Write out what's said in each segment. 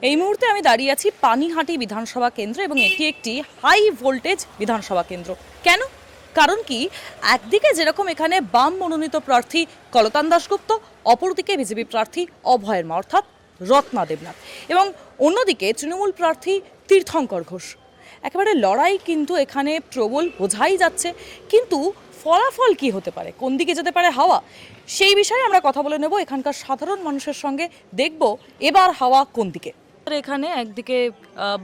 এই মুহূর্তে আমি দাঁড়িয়ে আছি পানিহাটি বিধানসভা কেন্দ্র এবং এটি একটি হাই ভোল্টেজ বিধানসভা কেন্দ্র। কেন? কারণ কি, একদিকে যেরকম এখানে বাম মনোনীত প্রার্থী কলতান দাশগুপ্ত, অপরদিকে বিজেপি প্রার্থী অভয়ের মা অর্থাৎ রত্না দেবনাথ, এবং অন্যদিকে তৃণমূল প্রার্থী তীর্থঙ্কর ঘোষ। একেবারে লড়াই কিন্তু এখানে প্রবল, বোঝাই যাচ্ছে। কিন্তু ফলাফল কি হতে পারে, কোন দিকে যেতে পারে হাওয়া, সেই বিষয়ে আমরা কথা বলে নেব এখানকার সাধারণ মানুষের সঙ্গে। দেখব এবার হাওয়া কোন দিকে। এখানে একদিকে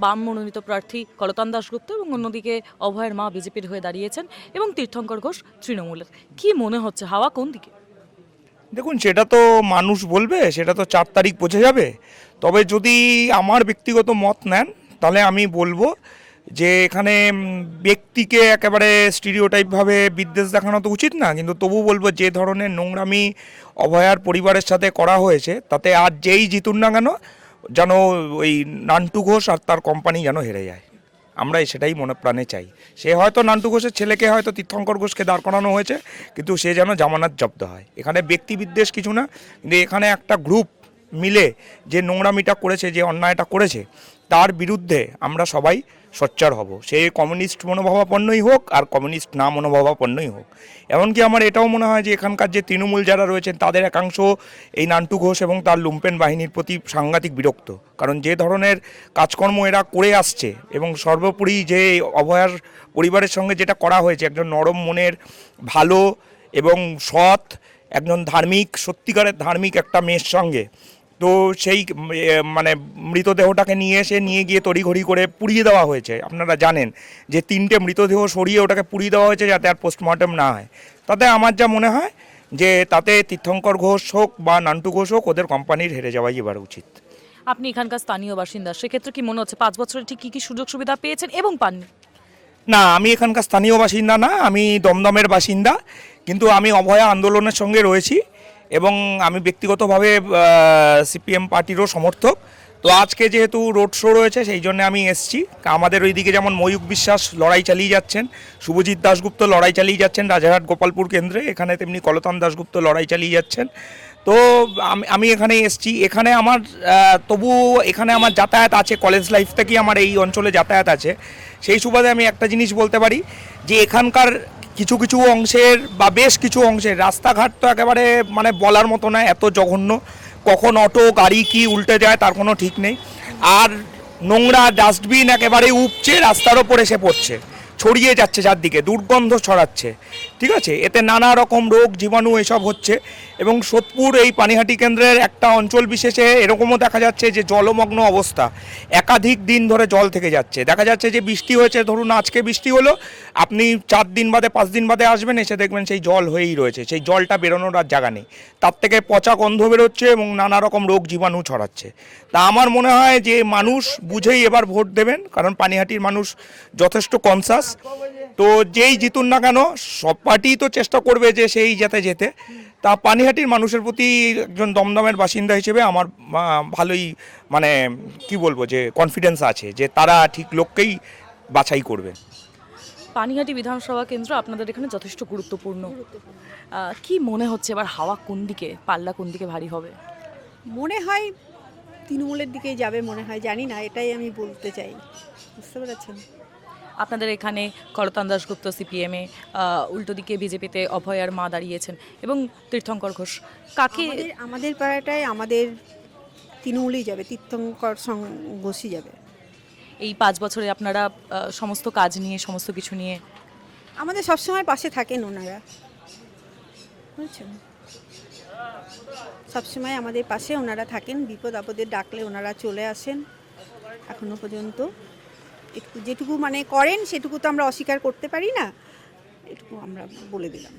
বাম মনোনীত প্রার্থী কলতান দাশগুপ্ত এবং অন্যদিকে অভয়ের মা বিজেপির হয়ে দাঁড়িয়েছেন এবং তীর্থঙ্কর ঘোষ তৃণমূলের। কি মনে হচ্ছে হাওয়া কোন দিকে? দেখুন, সেটা তো মানুষ বলবে, সেটা তো 4 তারিখ বোঝা যাবে। তবে যদি আমার ব্যক্তিগত মত নেন তাহলে আমি বলবো যে এখানে ব্যক্তিকে একেবারে স্টিরিওটাইপভাবে বিদ্বেষ দেখানো তো উচিত না, কিন্তু তবু বলবো যে ধরনের নোংরামি অভয়ার পরিবারের সাথে করা হয়েছে তাতে আর যেই জিতুন না কেন যেন ওই নান্টু ঘোষ আর তার কোম্পানি যেন হেরে যায়। আমরা সেটাই মনে প্রাণে চাই। সে হয়তো নান্টু ঘোষের ছেলেকে হয়তো তীর্থঙ্কর ঘোষকে দাঁড় করানো হয়েছে, কিন্তু সে যেন জামানত জব্দ হয়। এখানে ব্যক্তি বিদ্বেষ কিছু না, কিন্তু এখানে একটা গ্রুপ মিলে যে নোংরামিটা করেছে, যে অন্যায়টা করেছে, তার বিরুদ্ধে আমরা সবাই সোচ্চার হব। সে কমিউনিস্ট মনোভাবাপন্নই হোক আর কমিউনিস্ট না মনোভাবাপন্নই হোক। এমনকি আমার এটাও মনে হয় যে এখানকার যে তৃণমূল যারা রয়েছেন তাদের একাংশ এই নান্টু ঘোষ এবং তার লুম্পেন বাহিনীর প্রতি সাংঘাতিক বিরক্ত। কারণ যে ধরনের কাজকর্ম এরা করে আসছে এবং সর্বোপরি যে অভয়ার পরিবারের সঙ্গে যেটা করা হয়েছে, একজন নরম মনের, ভালো এবং সৎ, একজন ধার্মিক, সত্যিকারের ধার্মিক একটা মেয়ের সঙ্গে, তো সেই মানে মৃতদেহটাকে নিয়ে গিয়ে তড়িঘড়ি করে পুড়িয়ে দেওয়া হয়েছে। আপনারা জানেন যে 3টে মৃতদেহ সরিয়ে ওটাকে পুড়িয়ে দেওয়া হয়েছে যাতে আর পোস্টমর্টেম না হয়। তাতে আমার যা মনে হয় যে তাতে তীর্থঙ্কর ঘোষ হোক বা নান্টু ঘোষ হোক, ওদের কোম্পানির হেরে যাওয়াই এবার উচিত। আপনি এখানকার স্থানীয় বাসিন্দা, সেক্ষেত্রে কি মনে হচ্ছে 5 বছরে ঠিক কী কী সুযোগ সুবিধা পেয়েছেন এবং পাননি? না, আমি এখানকার স্থানীয় বাসিন্দা না, আমি দমদমের বাসিন্দা, কিন্তু আমি অভয়া আন্দোলনের সঙ্গে রয়েছি এবং আমি ব্যক্তিগতভাবে সিপিএম পার্টিরও সমর্থক। তো আজকে যেহেতু রোড শো রয়েছে সেই জন্য আমি এসছি। আমাদের ওইদিকে যেমন ময়ূক বিশ্বাস লড়াই চালিয়ে যাচ্ছেন, শুভজিৎ দাশগুপ্ত লড়াই চালিয়ে যাচ্ছেন রাজারহাট গোপালপুর কেন্দ্রে, এখানে তেমনি কলতান দাশগুপ্ত লড়াই চালিয়ে যাচ্ছেন। তো আমি এখানে এসছি। এখানে আমার তবু এখানে আমার যাতায়াত আছে, কলেজ লাইফ থেকেই আমার এই অঞ্চলে যাতায়াত আছে। সেই সুবাদে আমি একটা জিনিস বলতে পারি যে এখানকার কিছু কিছু অংশের বা বেশ কিছু অংশের রাস্তাঘাট তো একেবারে মানে বলার মতো না, এত জঘন্য। কখন অটো গাড়ি কি উল্টে যায় তার কোনো ঠিক নেই। আর নোংরা ডাস্টবিন একেবারে উপচে রাস্তার ওপর এসে পড়ছে, ছড়িয়ে যাচ্ছে চারদিকে, দুর্গন্ধ ছড়াচ্ছে। ঠিক আছে, এতে নানা রকম রোগ জীবাণু এসব হচ্ছে। এবং সোদপুর এই পানিহাটি কেন্দ্রের একটা অঞ্চল বিশেষে এরকমও দেখা যাচ্ছে যে জলমগ্ন অবস্থা, একাধিক দিন ধরে জল থেকে যাচ্ছে। দেখা যাচ্ছে যে বৃষ্টি হয়েছে, ধরুন আজকে বৃষ্টি হলো, আপনি 4 দিন বাদে 5 দিন বাদে আসবেন, এসে দেখবেন সেই জল হয়েই রয়েছে, সেই জলটা বেরোনোর আর জায়গা নেই। তার থেকে পচা গন্ধ বেরোচ্ছে এবং নানা রকম রোগ জীবাণু ছড়াচ্ছে। তা আমার মনে হয় যে মানুষ বুঝেই এবার ভোট দেবেন, কারণ পানিহাটির মানুষ যথেষ্ট কনসাস। তো যেই জিতুন না কেন, সব পার্টি তো চেষ্টা করবে যে সেই যেতে। তা পানিহাটির মানুষের প্রতি একজন দমদমের বাসিন্দা হিসেবে আমার ভালোই মানে কি বলবো যে কনফিডেন্স আছে যে তারা ঠিক লোককেই বাছাই করবে। পানিহাটি বিধানসভা কেন্দ্র আপনাদের এখানে যথেষ্ট গুরুত্বপূর্ণ। কি মনে হচ্ছে এবার হাওয়া কোন দিকে, পাল্লা কোন দিকে ভারী হবে? মনে হয় তৃণমূলের দিকেই যাবে মনে হয়, জানি না, এটাই আমি বলতে চাই। বুঝতে পেরেছেন? আপনাদের এখানে কলতান দাশগুপ্ত সিপিএমে, উল্টো দিকে বিজেপিতে অভয়ার মা দাঁড়িয়েছেন এবং তীর্থঙ্কর ঘোষ। কাকে? আমাদের পাড়াটায় আমাদের তৃণমূলই যাবে, তীর্থঙ্কর ঘোষই যাবে। এই 5 বছরে আপনারা সমস্ত কাজ নিয়ে, সমস্ত কিছু নিয়ে আমাদের সবসময় পাশে থাকেন ওনারা, বুঝছেন? সবসময় আমাদের পাশে ওনারা থাকেন, বিপদ আপদে ডাকলে ওনারা চলে আসেন। এখনো পর্যন্ত একটু যেটুকু মানে করেন সেটুকু তো আমরা অস্বীকার করতে পারি না, এটুকু আমরা বলে দিলাম।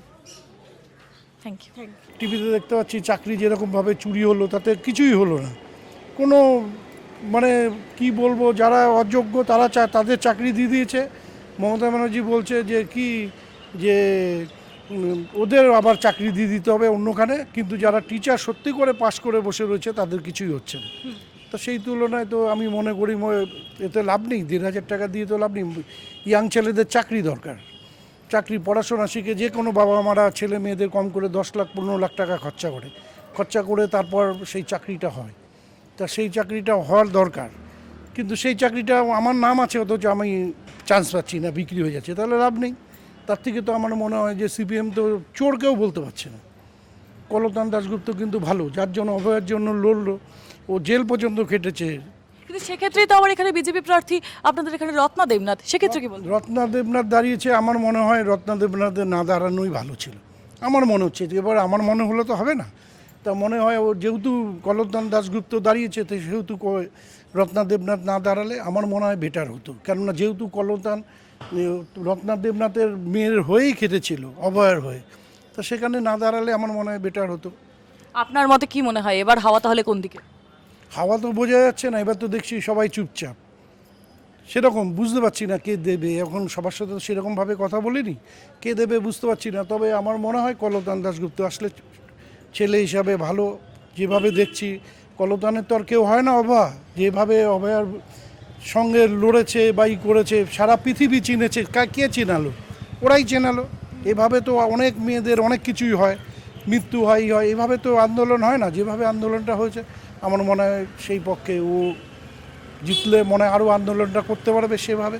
Thank you. টিভিতে দেখতে পাচ্ছি চাকরি যেরকমভাবে চুরি হলো তাতে কিছুই হলো না। কোনো মানে কি বলবো, যারা অযোগ্য তারা তাদের চাকরি দিয়ে দিয়েছে। মমতা ব্যানার্জি বলছে যে ওদের আবার চাকরি দিয়ে দিতে হবে অন্যখানে, কিন্তু যারা টিচার সত্যি করে পাশ করে বসে রয়েছে তাদের কিছুই হচ্ছে না। তো সেই তুলনায় তো আমি মনে করি এতে লাভ নেই, 1,500 টাকা দিয়ে তো লাভ নেই। ইয়াং ছেলেদের চাকরি দরকার, চাকরি পড়াশোনা শিখে যে কোনো বাবা মারা ছেলে মেয়েদের কম করে 10 লাখ 15 লাখ টাকা খরচা করে তারপর সেই চাকরিটা হয়। তা সেই চাকরিটা হওয়ার দরকার, কিন্তু সেই চাকরিটা আমার নাম আছে অথচ আমি চান্স পাচ্ছি না, বিক্রি হয়ে যাচ্ছে, তাহলে লাভ নেই। তার থেকে তো আমার মনে হয় যে সিপিএম তো চোরকেও বলতে পারছে না। কলতান দাশগুপ্ত কিন্তু ভালো, যার জন্য অভয়ের জন্য লড়লো, ও জেল পর্যন্ত খেটেছে। কিন্তু সেক্ষেত্রেই তো আবার এখানে বিজেপি প্রার্থী আপনাদের এখানে রত্না দেবনাথ, সেক্ষেত্রে কি বলবেন? রত্না দেবনাথ দাঁড়িয়েছে, আমার মনে হয় রত্না দেবনাথের না দাঁড়ানোই ভালো ছিল, আমার মনে হচ্ছে। এবার আমার মনে হলে তো হবে না, তা মনে হয় ও যেহেতু কলতান দাশগুপ্ত দাঁড়িয়েছে, তো সেহেতু রত্না দেবনাথ না দাঁড়ালে আমার মনে হয় বেটার হতো। কেননা যেহেতু কলতান রত্না দেবনাথের মেয়ের হয়েই খেটেছিল, অভয়ের হয়ে, তো সেখানে না দাঁড়ালে আমার মনে হয় বেটার হতো। আপনার মতে কি মনে হয় এবার হাওয়া তাহলে কোন দিকে? হাওয়া তো বোঝা যাচ্ছে না, এবার তো দেখছি সবাই চুপচাপ, সেরকম বুঝতে পারছি না কে দেবে। এখন সবার সাথে তো সেরকমভাবে কথা বলিনি, কে দেবে বুঝতে পারছি না। তবে আমার মনে হয় কলতান দাশগুপ্ত আসলে ছেলে হিসাবে ভালো, যেভাবে দেখছি কলতানের তো আর কেউ হয় না অভয়া, যেভাবে অভয়ার সঙ্গে লড়েছে বা করেছে, সারা পৃথিবী চিনেছে, কে চেনালো? ওরাই চেনালো। এভাবে তো অনেক মেয়েদের অনেক কিছুই হয়, মৃত্যু হয়, এভাবে তো আন্দোলন হয় না, যেভাবে আন্দোলনটা হয়েছে। আমার মনে হয় সেই পক্ষে ও জিতলে মনে হয় আরও আন্দোলনটা করতে পারবে সেভাবে।